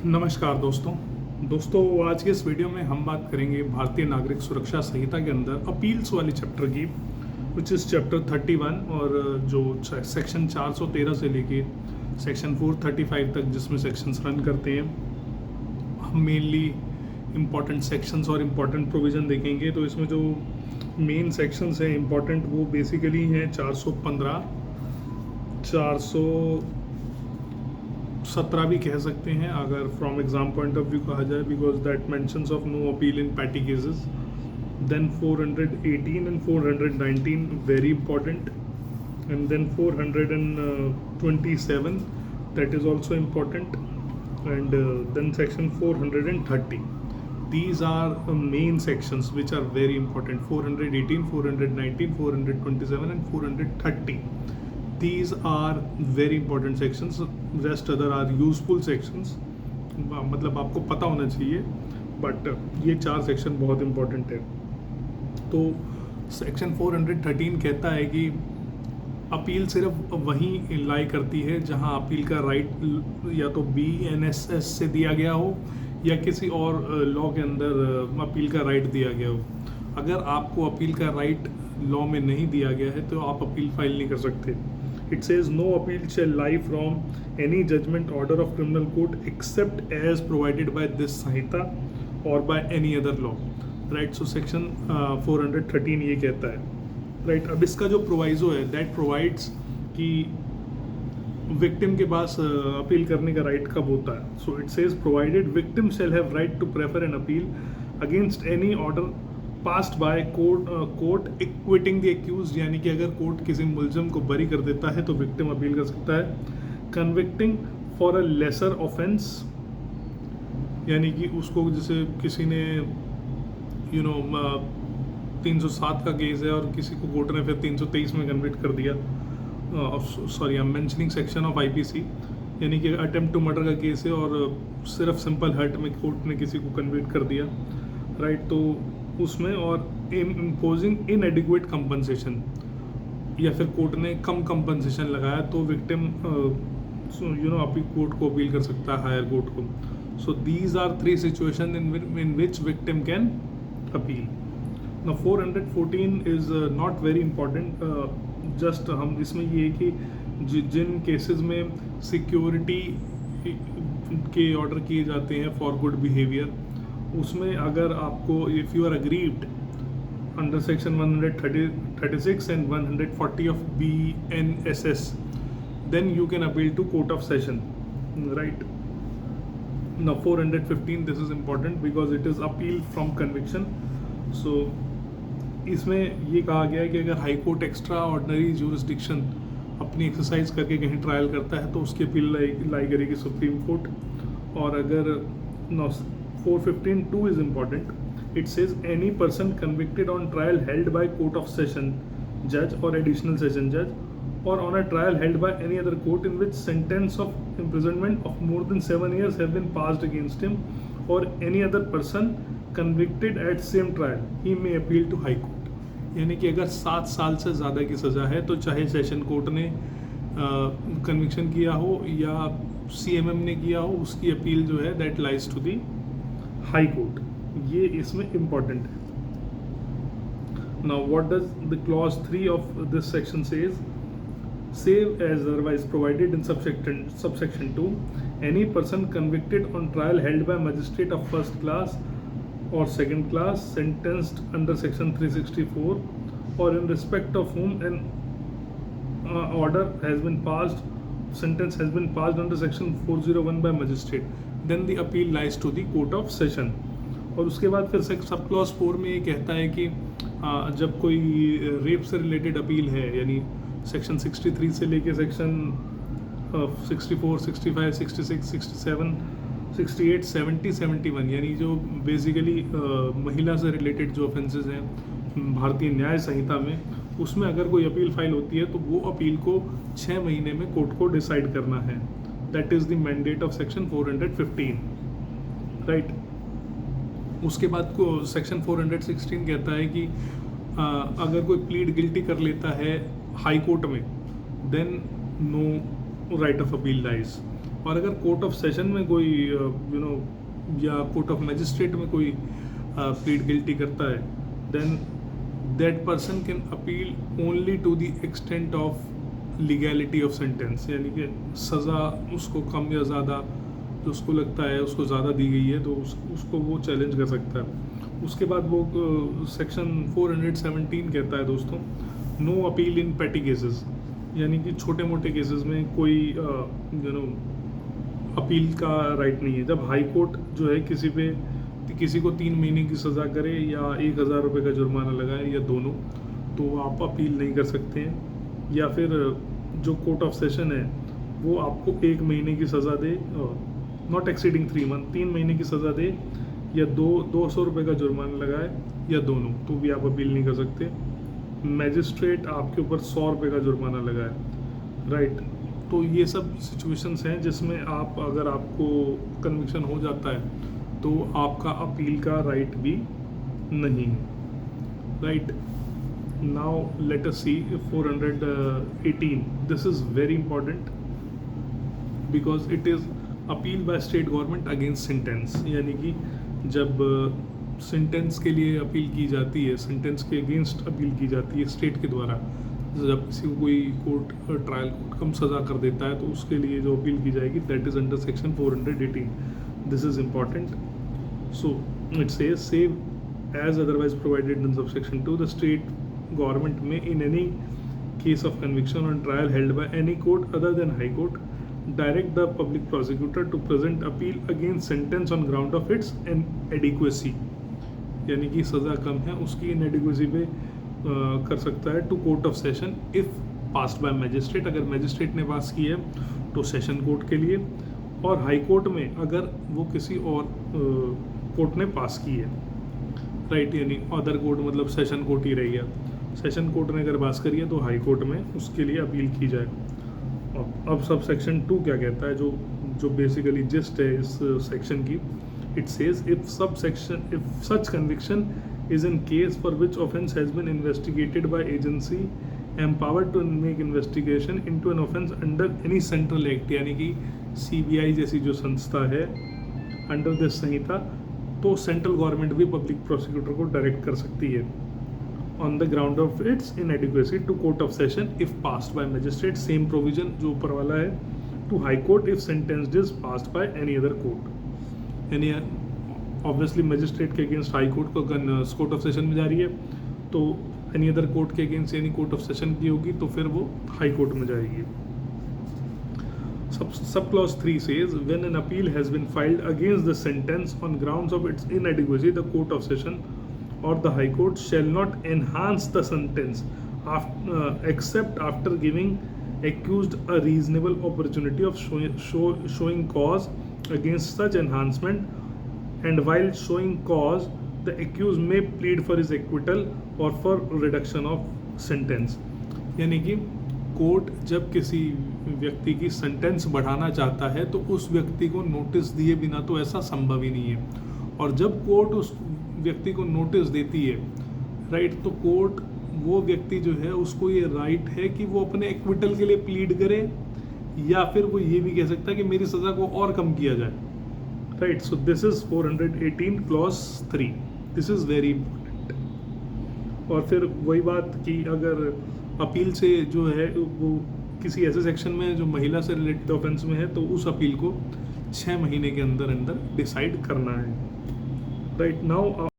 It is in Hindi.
नमस्कार दोस्तों आज के इस वीडियो में हम बात करेंगे भारतीय नागरिक सुरक्षा संहिता के अंदर अपील्स वाली चैप्टर की, विच इज़ चैप्टर 31 और जो सेक्शन 413 से लेके सेक्शन 435 तक जिसमें सेक्शंस रन करते हैं। हम मेनली इम्पॉर्टेंट सेक्शंस और इम्पॉर्टेंट प्रोविज़न देखेंगे। तो इसमें जो मेन सेक्शंस हैं इम्पॉर्टेंट वो बेसिकली हैं 415, 417 भी कह सकते हैं अगर from exam point of view कहा जाए, because that mentions of no appeal in petty cases. Then 418 and 419 very important, and then 427 that is also important, and then section 430. These are main sections which are very important: 418, 419, 427 and 430. These are very important sections. Rest other are useful sections, मतलब आपको पता होना चाहिए, बट ये 4 सेक्शन बहुत इंपॉर्टेंट है। तो सेक्शन 413 कहता है कि अपील सिर्फ वहीं लाई करती है जहां अपील का राइट या तो BNSS से दिया गया हो या किसी और लॉ के अंदर अपील का राइट दिया गया हो। अगर आपको अपील का राइट लॉ में नहीं दिया गया है तो आप अपील फाइल नहीं कर सकते। It says no appeal shall lie from any judgment order of criminal court except as provided by this संहिता और by any other law. Right, so section 413 ये कहता है। राइट, अब इसका जो प्रोवाइजो है दैट प्रोवाइड्स कि विक्टिम के पास अपील करने का राइट कब होता है। So it says provided victim shall have right to prefer an appeal against any order passed by court acquitting the accused, यानी कि अगर कोर्ट किसी मुलजिम को बरी कर देता है तो विक्टिम अपील कर सकता है। Convicting for a lesser offence, यानी कि उसको जैसे किसी ने 307 का केस है और किसी को कोर्ट ने फिर 323 में कन्विक्ट कर दिया। Sorry, I am mentioning section of IPC, यानी कि अटेम्प्ट टू मर्डर का केस है और सिर्फ सिंपल हर्ट में कोर्ट ने किसी को कन्विक्ट कर दिया। राइट, तो उसमें और इम्पोजिंग इनएडिक्वेट कंपनसेशन, या फिर कोर्ट ने कम कंपनसेशन लगाया तो विक्टिम अपील कोर्ट को अपील कर सकता है, हायर कोर्ट को। So these are 3 situation in which victim can appeal. Now 414 is not very important. Just हम इसमें ये है कि जिन केसेस में सिक्योरिटी के ऑर्डर किए जाते हैं फॉर गुड बिहेवियर, उसमें अगर आपको if you are aggrieved under section 136 and 140 of BNSS, then you can appeal to court of session. Right, now 415, this is important because it is appeal from conviction. So इसमें ये कहा गया है कि अगर high court extra ordinary jurisdiction अपनी एक्सरसाइज करके कहीं ट्रायल करता है तो उसकी अपील लाई करेगी सुप्रीम कोर्ट। और अगर 415(2) is important, it says any person convicted on trial held by court of session जज और एडिशनल सेशन जज or on a trial held by any other court in which sentence of imprisonment of more than 7 years have been passed against him or any other person convicted at same trial, he may appeal to high court. यानी कि अगर 7 साल से ज़्यादा की सज़ा है तो चाहे सेशन कोर्ट ने कन्विक्शन किया हो या CMM ने किया हो, उसकी अपील जो है that lies to the high court. ये इसमें इम्पॉर्टेंट है। Now what does the clause 3 of this section says? Save as otherwise provided in subsection 2, any person convicted on trial held by magistrate of first class or second class sentenced under section 364 or in respect of whom an order has been passed, sentence has been passed under section 401 by magistrate, then the appeal lies to the court of session. और उसके बाद फिर सब क्लॉज 4 में ये कहता है कि जब कोई रेप से रिलेटेड अपील है, यानी सेक्शन 63 से लेके सेक्शन 64, 65, 66, 67, 68, 70, 71, यानी जो बेसिकली महिला से रिलेटेड जो ऑफेंसेस हैं भारतीय न्याय संहिता में, उसमें अगर कोई अपील फाइल होती है तो वो अपील को 6 महीने में कोर्ट को डिसाइड करना है। That is the mandate of section 415। Right, उसके बाद को सेक्शन 416 कहता है कि अगर कोई प्लीड गिल्टी कर लेता है हाई कोर्ट में, then no right of appeal lies. और अगर कोर्ट ऑफ सेशन में कोई या कोर्ट ऑफ मैजिस्ट्रेट में कोई प्लीड गिल्टी करता है, then that person can appeal only to the extent of legality of sentence, यानी कि सज़ा उसको कम या ज़्यादा जो उसको लगता है उसको ज़्यादा दी गई है तो उसको वो चैलेंज कर सकता है। उसके बाद वो सेक्शन 417 कहता है दोस्तों, नो अपील इन पेटी केसेस, यानी कि छोटे मोटे केसेस में कोई अपील का राइट नहीं है। जब हाई कोर्ट जो है किसी को 3 महीने की सज़ा करे या 1,000 रुपये का जुर्माना लगाए या दोनों, तो आप अपील नहीं कर सकते हैं। या फिर जो कोर्ट ऑफ सेशन है वो आपको 1 महीने की सज़ा दे, नॉट एक्सीडिंग 3 मंथ, 3 महीने की सज़ा दे या 200 रुपये का जुर्माना लगाए या दोनों, तो भी आप अपील नहीं कर सकते। मैजिस्ट्रेट आपके ऊपर 100 रुपये का जुर्माना लगाए, राइट। तो ये सब सिचुएशंस हैं जिसमें अगर आपको कन्विक्शन हो जाता है तो आपका अपील का राइट भी नहीं है, right. Now let us see 418, this is very important because it is appeal by state government against sentence, यानी कि जब सेंटेंस के लिए अपील की जाती है, सेंटेंस के अगेंस्ट अपील की जाती है स्टेट के द्वारा, जब किसी को कोई ट्रायल कोर्ट कम सज़ा कर देता है तो उसके लिए जो अपील की जाएगी that is under section 418। This is important. So it says save as otherwise provided in subsection 2, the state government में in any case of conviction on trial held by any court other than high court direct the public prosecutor to present appeal against sentence on ground of its inadequacy, यानी कि सज़ा कम है उसकी inadequacy पे कर सकता है to court of session if passed by magistrate, अगर मैजिस्ट्रेट ने पास की है तो सेशन कोर्ट के लिए, और हाई कोर्ट में अगर वो किसी और कोर्ट ने पास की है, राइट। यानी अदर कोर्ट मतलब सेशन कोर्ट ही रह गया, सेशन कोर्ट ने अगर पास करी है तो हाई कोर्ट में उसके लिए अपील की जाए। अब सब सेक्शन 2 क्या कहता है, जो बेसिकली जिस्ट है इस सेक्शन की, it says if such conviction is in case for which offence has been investigated by agency empowered to make investigation into an offence under any central act, यानी कि CBI जैसी जो संस्था है अंडर दिस संहिता, तो सेंट्रल गवर्नमेंट भी पब्लिक प्रोसिक्यूटर को डायरेक्ट कर सकती है on the ground of its inadequacy to court of session if passed by magistrate, same provision जो ऊपर वाला है, to high court if sentenced is passed by any other court. यानी ऑब्वियसली मैजिस्ट्रेट के अगेंस्ट हाई कोर्ट को कोर्ट ऑफ सेशन में जा रही है तो एनी अदर कोर्ट के अगेंस्ट यानी कोर्ट ऑफ सेशन की होगी तो फिर वो हाई कोर्ट में जाएगी। Sub clause 3 says when an appeal has been filed against the sentence on grounds of its inadequacy the court of session or the high court shall not enhance the sentence except after giving accused a reasonable opportunity of showing cause against such enhancement, and while showing cause the accused may plead for his acquittal or for reduction of sentence। यानी कि कोर्ट जब किसी व्यक्ति की सेंटेंस बढ़ाना चाहता है तो उस व्यक्ति को नोटिस दिए बिना तो ऐसा संभव ही नहीं है, और जब कोर्ट उस व्यक्ति को नोटिस देती है, राइट, तो कोर्ट वो व्यक्ति जो है उसको ये राइट है कि वो अपने एक्विटल के लिए प्लीड करे, या फिर वो ये भी कह सकता है कि मेरी सज़ा को और कम किया जाए, right. So this is 418 clause 3, this is very important. और फिर वही बात कि अगर अपील से जो है वो किसी ऐसे सेक्शन में जो महिला से रिलेटेड ऑफेंस में है तो उस अपील को 6 महीने के अंदर अंदर डिसाइड करना है, राइट। नाउ